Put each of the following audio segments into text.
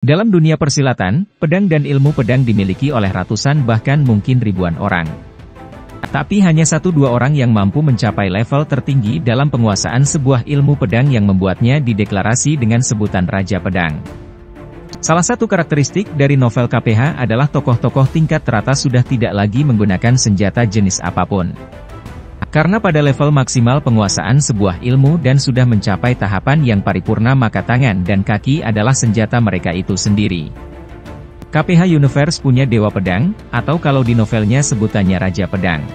Dalam dunia persilatan, pedang dan ilmu pedang dimiliki oleh ratusan bahkan mungkin ribuan orang. Tapi hanya 1-2 orang yang mampu mencapai level tertinggi dalam penguasaan sebuah ilmu pedang yang membuatnya dideklarasi dengan sebutan Raja Pedang. Salah satu karakteristik dari novel KPH adalah tokoh-tokoh tingkat teratas sudah tidak lagi menggunakan senjata jenis apapun. Karena pada level maksimal penguasaan sebuah ilmu dan sudah mencapai tahapan yang paripurna maka tangan dan kaki adalah senjata mereka itu sendiri. KPH Universe punya Dewa Pedang, atau kalau di novelnya sebutannya Raja Pedang.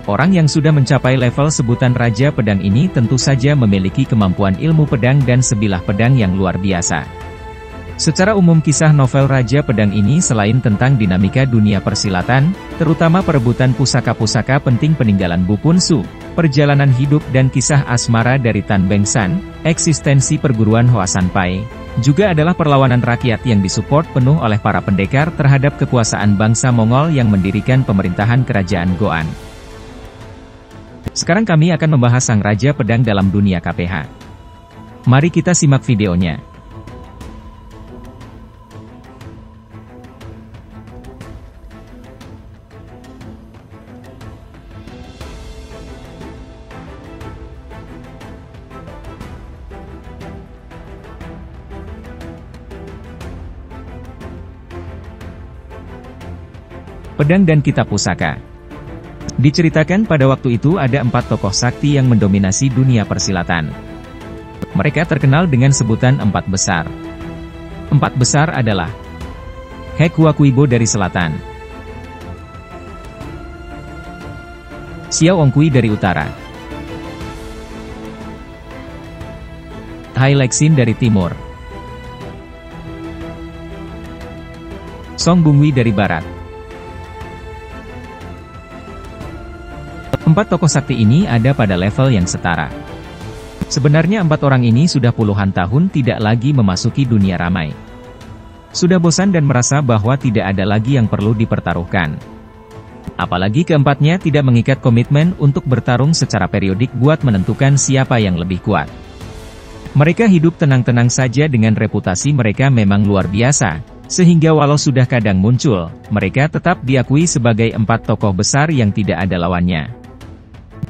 Orang yang sudah mencapai level sebutan Raja Pedang ini tentu saja memiliki kemampuan ilmu pedang dan sebilah pedang yang luar biasa. Secara umum kisah novel Raja Pedang ini selain tentang dinamika dunia persilatan, terutama perebutan pusaka-pusaka penting peninggalan Bupun Su, perjalanan hidup dan kisah asmara dari Tan Beng San, eksistensi perguruan Hoa San Pai, juga adalah perlawanan rakyat yang disupport penuh oleh para pendekar terhadap kekuasaan bangsa Mongol yang mendirikan pemerintahan kerajaan Goan. Sekarang kami akan membahas sang Raja Pedang dalam dunia KPH. Mari kita simak videonya. Pedang dan Kitab Pusaka. Diceritakan pada waktu itu ada 4 tokoh sakti yang mendominasi dunia persilatan. Mereka terkenal dengan sebutan 4 besar. 4 besar adalah He Kuakuibo dari selatan, Xiao Ongkui dari utara, Hai Lexin dari timur, Song Bungwi dari barat. 4 tokoh sakti ini ada pada level yang setara. Sebenarnya 4 orang ini sudah puluhan tahun tidak lagi memasuki dunia ramai. Sudah bosan dan merasa bahwa tidak ada lagi yang perlu dipertaruhkan. Apalagi keempatnya tidak mengikat komitmen untuk bertarung secara periodik buat menentukan siapa yang lebih kuat. Mereka hidup tenang-tenang saja dengan reputasi mereka memang luar biasa, sehingga walau sudah kadang muncul, mereka tetap diakui sebagai 4 tokoh besar yang tidak ada lawannya.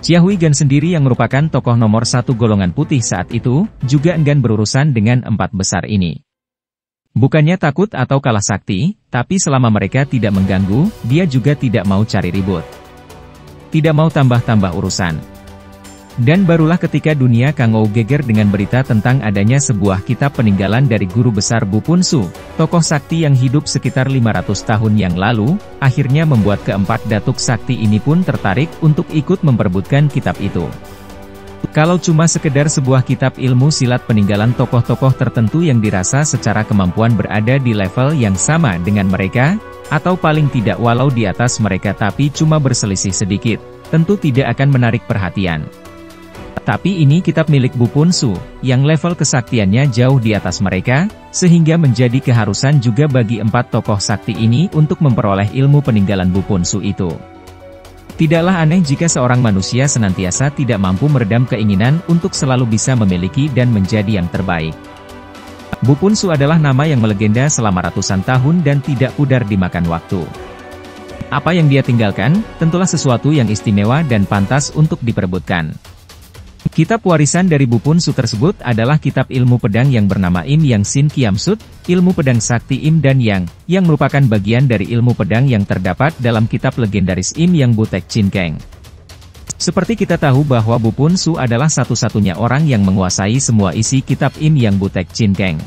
Xia Huigan sendiri yang merupakan tokoh nomor 1 golongan putih saat itu, juga enggan berurusan dengan 4 besar ini. Bukannya takut atau kalah sakti, tapi selama mereka tidak mengganggu, dia juga tidak mau cari ribut. Tidak mau tambah-tambah urusan. Dan barulah ketika dunia Kangou geger dengan berita tentang adanya sebuah kitab peninggalan dari guru besar Bupun Su, tokoh sakti yang hidup sekitar 500 tahun yang lalu, akhirnya membuat keempat datuk sakti ini pun tertarik untuk ikut memperebutkan kitab itu. Kalau cuma sekedar sebuah kitab ilmu silat peninggalan tokoh-tokoh tertentu yang dirasa secara kemampuan berada di level yang sama dengan mereka, atau paling tidak walau di atas mereka tapi cuma berselisih sedikit, tentu tidak akan menarik perhatian. Tapi ini kitab milik Bupun Su, yang level kesaktiannya jauh di atas mereka, sehingga menjadi keharusan juga bagi 4 tokoh sakti ini untuk memperoleh ilmu peninggalan Bupun Su itu. Tidaklah aneh jika seorang manusia senantiasa tidak mampu meredam keinginan untuk selalu bisa memiliki dan menjadi yang terbaik. Bupun Su adalah nama yang melegenda selama ratusan tahun dan tidak pudar dimakan waktu. Apa yang dia tinggalkan, tentulah sesuatu yang istimewa dan pantas untuk diperebutkan. Kitab warisan dari Bupun Su tersebut adalah kitab ilmu pedang yang bernama Im Yang Sin Kiam Sut, ilmu pedang sakti Im dan Yang, yang merupakan bagian dari ilmu pedang yang terdapat dalam kitab legendaris Im Yang Butek Chin Keng. Seperti kita tahu bahwa Bupun Su adalah satu-satunya orang yang menguasai semua isi kitab Im Yang Butek Chin Keng.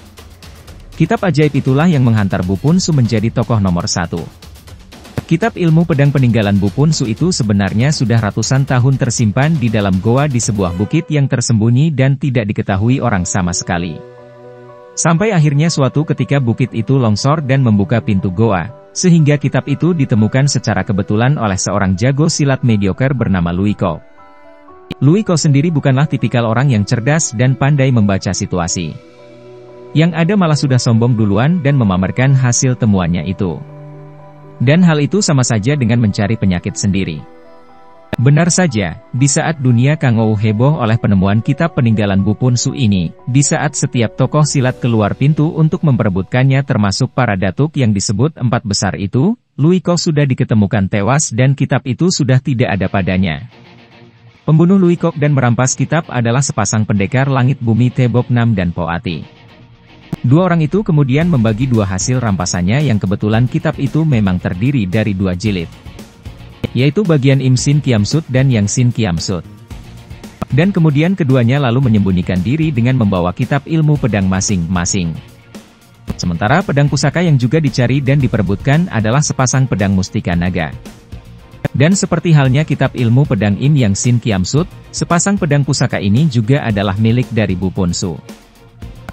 Kitab ajaib itulah yang menghantar Bupun Su menjadi tokoh nomor 1. Kitab ilmu pedang peninggalan Bupun Su itu sebenarnya sudah ratusan tahun tersimpan di dalam goa di sebuah bukit yang tersembunyi dan tidak diketahui orang sama sekali. Sampai akhirnya suatu ketika bukit itu longsor dan membuka pintu goa, sehingga kitab itu ditemukan secara kebetulan oleh seorang jago silat mediocre bernama Lui Ko. Lui Ko sendiri bukanlah tipikal orang yang cerdas dan pandai membaca situasi. Yang ada malah sudah sombong duluan dan memamerkan hasil temuannya itu. Dan hal itu sama saja dengan mencari penyakit sendiri. Benar saja, di saat dunia Kangou heboh oleh penemuan kitab peninggalan Bupun Su ini, di saat setiap tokoh silat keluar pintu untuk memperebutkannya termasuk para datuk yang disebut empat besar itu, Lui Kok sudah diketemukan tewas dan kitab itu sudah tidak ada padanya. Pembunuh Lui Kok dan merampas kitab adalah sepasang pendekar langit bumi Tebok Nam dan Po Ati. Dua orang itu kemudian membagi dua hasil rampasannya yang kebetulan kitab itu memang terdiri dari dua jilid, yaitu bagian Im Sin Kiam Sut dan Yang Sin Kiam Sut. Dan kemudian keduanya lalu menyembunyikan diri dengan membawa kitab ilmu pedang masing-masing. Sementara pedang pusaka yang juga dicari dan diperebutkan adalah sepasang pedang mustika naga. Dan seperti halnya kitab ilmu pedang Im Yang Sin Kiam Sut, sepasang pedang pusaka ini juga adalah milik dari Bupun Su.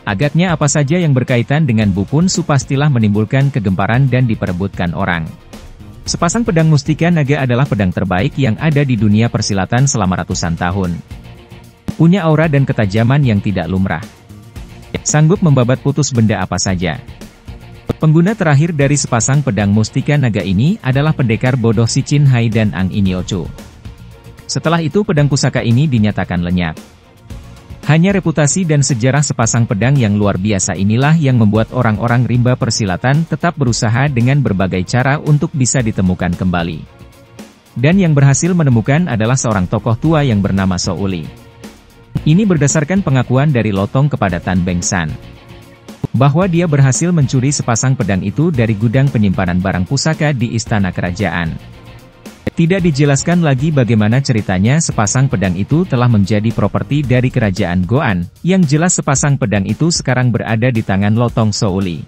Agaknya apa saja yang berkaitan dengan Bupun Su pastilah menimbulkan kegemparan dan diperebutkan orang. Sepasang pedang mustika naga adalah pedang terbaik yang ada di dunia persilatan selama ratusan tahun. Punya aura dan ketajaman yang tidak lumrah. Sanggup membabat putus benda apa saja. Pengguna terakhir dari sepasang pedang mustika naga ini adalah pendekar bodoh Si Chin Hai dan Ang Inyochu. Setelah itu pedang pusaka ini dinyatakan lenyap. Hanya reputasi dan sejarah sepasang pedang yang luar biasa inilah yang membuat orang-orang rimba persilatan tetap berusaha dengan berbagai cara untuk bisa ditemukan kembali. Dan yang berhasil menemukan adalah seorang tokoh tua yang bernama So Uli. Ini berdasarkan pengakuan dari Lotong kepada Tan Beng San, bahwa dia berhasil mencuri sepasang pedang itu dari gudang penyimpanan barang pusaka di istana kerajaan. Tidak dijelaskan lagi bagaimana ceritanya sepasang pedang itu telah menjadi properti dari kerajaan Goan, yang jelas sepasang pedang itu sekarang berada di tangan Lotong So Uli.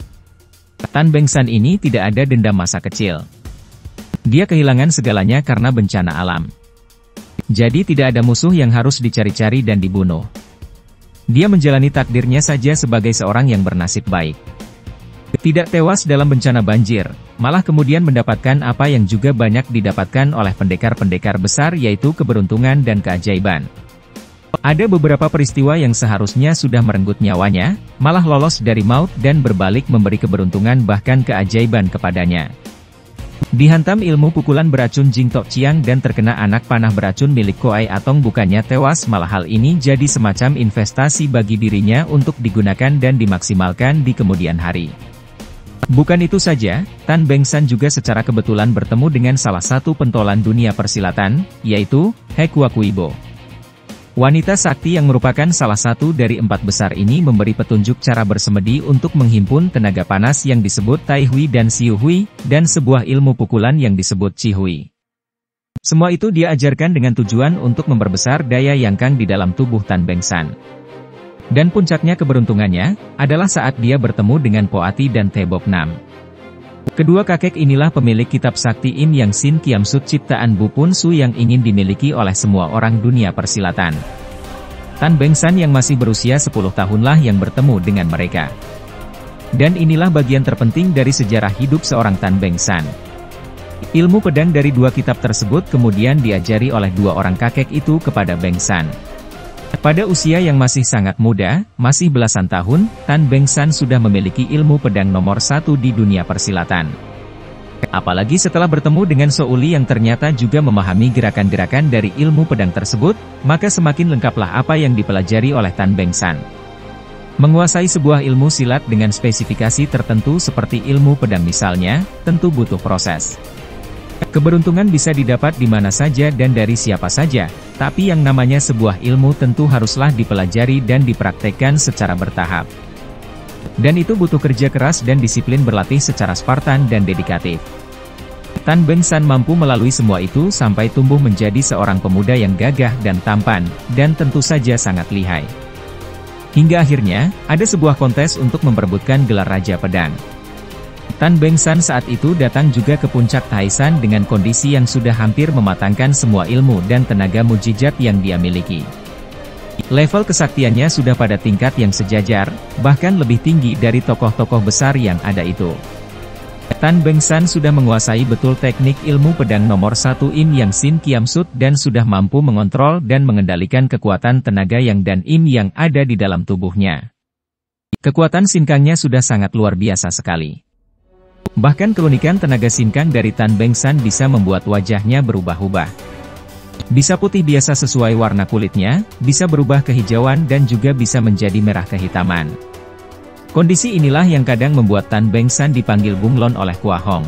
Tan Beng San ini tidak ada dendam masa kecil. Dia kehilangan segalanya karena bencana alam. Jadi tidak ada musuh yang harus dicari-cari dan dibunuh. Dia menjalani takdirnya saja sebagai seorang yang bernasib baik. Tidak tewas dalam bencana banjir, malah kemudian mendapatkan apa yang juga banyak didapatkan oleh pendekar-pendekar besar yaitu keberuntungan dan keajaiban. Ada beberapa peristiwa yang seharusnya sudah merenggut nyawanya, malah lolos dari maut dan berbalik memberi keberuntungan bahkan keajaiban kepadanya. Dihantam ilmu pukulan beracun Jing Tok Chiang dan terkena anak panah beracun milik Koai Atong, bukannya tewas malah hal ini jadi semacam investasi bagi dirinya untuk digunakan dan dimaksimalkan di kemudian hari. Bukan itu saja, Tan Beng San juga secara kebetulan bertemu dengan salah satu pentolan dunia persilatan, yaitu He Kuakuibo. Wanita sakti yang merupakan salah satu dari empat besar ini memberi petunjuk cara bersemedi untuk menghimpun tenaga panas yang disebut Tai Hui dan Siu Hui, dan sebuah ilmu pukulan yang disebut Chi Hui. Semua itu dia ajarkan dengan tujuan untuk memperbesar daya Yang Kang di dalam tubuh Tan Beng San. Dan puncaknya keberuntungannya, adalah saat dia bertemu dengan Po Ati dan Tebok Nam. Kedua kakek inilah pemilik kitab sakti Im Yang Sin Kiam Sut ciptaan Bupun Su yang ingin dimiliki oleh semua orang dunia persilatan. Tan Beng San yang masih berusia 10 tahunlah yang bertemu dengan mereka. Dan inilah bagian terpenting dari sejarah hidup seorang Tan Beng San. Ilmu pedang dari dua kitab tersebut kemudian diajari oleh dua orang kakek itu kepada Beng San. Pada usia yang masih sangat muda, masih belasan tahun, Tan Beng San sudah memiliki ilmu pedang nomor 1 di dunia persilatan. Apalagi setelah bertemu dengan So Uli yang ternyata juga memahami gerakan-gerakan dari ilmu pedang tersebut, maka semakin lengkaplah apa yang dipelajari oleh Tan Beng San. Menguasai sebuah ilmu silat dengan spesifikasi tertentu seperti ilmu pedang misalnya, tentu butuh proses. Keberuntungan bisa didapat di mana saja dan dari siapa saja, tapi yang namanya sebuah ilmu tentu haruslah dipelajari dan dipraktekkan secara bertahap. Dan itu butuh kerja keras dan disiplin berlatih secara Spartan dan dedikatif. Tan Beng San mampu melalui semua itu sampai tumbuh menjadi seorang pemuda yang gagah dan tampan, dan tentu saja sangat lihai. Hingga akhirnya, ada sebuah kontes untuk memperebutkan gelar Raja Pedang. Tan Beng San saat itu datang juga ke puncak Taisan dengan kondisi yang sudah hampir mematangkan semua ilmu dan tenaga mujizat yang dia miliki. Level kesaktiannya sudah pada tingkat yang sejajar, bahkan lebih tinggi dari tokoh-tokoh besar yang ada itu. Tan Beng San sudah menguasai betul teknik ilmu pedang nomor 1 Im Yang Sin Kiam Sut dan sudah mampu mengontrol dan mengendalikan kekuatan tenaga Yang dan Im yang ada di dalam tubuhnya. Kekuatan sinkangnya sudah sangat luar biasa sekali. Bahkan keunikan tenaga sinkang dari Tan Beng San bisa membuat wajahnya berubah-ubah. Bisa putih biasa sesuai warna kulitnya, bisa berubah kehijauan dan juga bisa menjadi merah kehitaman. Kondisi inilah yang kadang membuat Tan Beng San dipanggil bunglon oleh Kuah Hong.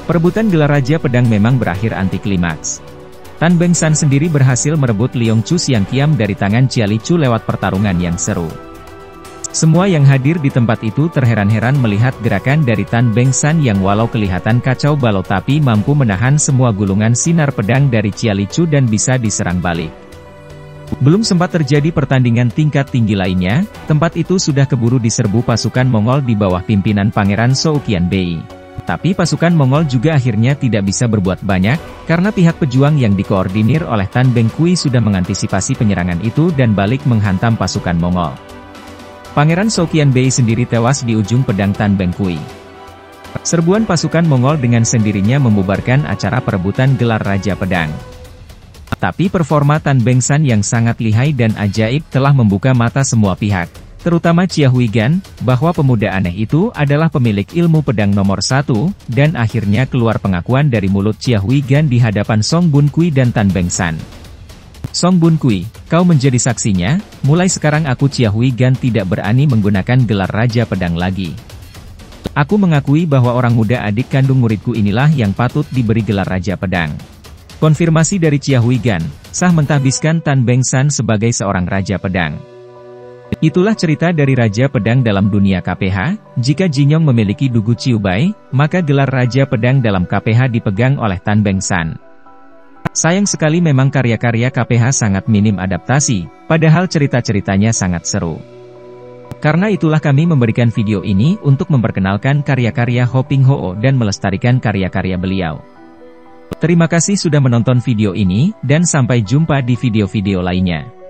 Perebutan gelar Raja Pedang memang berakhir anti klimaks. Tan Beng San sendiri berhasil merebut Leong Chu Siang Kiam dari tangan Chia Li Chu lewat pertarungan yang seru. Semua yang hadir di tempat itu terheran-heran melihat gerakan dari Tan Beng San yang walau kelihatan kacau balau tapi mampu menahan semua gulungan sinar pedang dari Chia Li Chu dan bisa diserang balik. Belum sempat terjadi pertandingan tingkat tinggi lainnya, tempat itu sudah keburu diserbu pasukan Mongol di bawah pimpinan Pangeran Souqian Bei. Tapi pasukan Mongol juga akhirnya tidak bisa berbuat banyak, karena pihak pejuang yang dikoordinir oleh Tan Beng Kui sudah mengantisipasi penyerangan itu dan balik menghantam pasukan Mongol. Pangeran Souqian Bei sendiri tewas di ujung pedang Tan Beng Kui. Serbuan pasukan Mongol dengan sendirinya membubarkan acara perebutan gelar Raja Pedang. Tapi performa Tan Beng San yang sangat lihai dan ajaib telah membuka mata semua pihak, terutama Chia Huigan, bahwa pemuda aneh itu adalah pemilik ilmu pedang nomor 1, dan akhirnya keluar pengakuan dari mulut Chia Huigan di hadapan Song Bun Kui dan Tan Beng San. Song Bun Kui, kau menjadi saksinya, mulai sekarang aku Chia Huigan tidak berani menggunakan gelar Raja Pedang lagi. Aku mengakui bahwa orang muda adik kandung muridku inilah yang patut diberi gelar Raja Pedang. Konfirmasi dari Chia Huigan, sah mentahbiskan Tan Beng San sebagai seorang Raja Pedang. Itulah cerita dari Raja Pedang dalam dunia KPH, jika Jinyong memiliki Dugu Ciubai, maka gelar Raja Pedang dalam KPH dipegang oleh Tan Beng San. Sayang sekali memang karya-karya KPH sangat minim adaptasi, padahal cerita-ceritanya sangat seru. Karena itulah kami memberikan video ini untuk memperkenalkan karya-karya Ho Ping Ho dan melestarikan karya-karya beliau. Terima kasih sudah menonton video ini, dan sampai jumpa di video-video lainnya.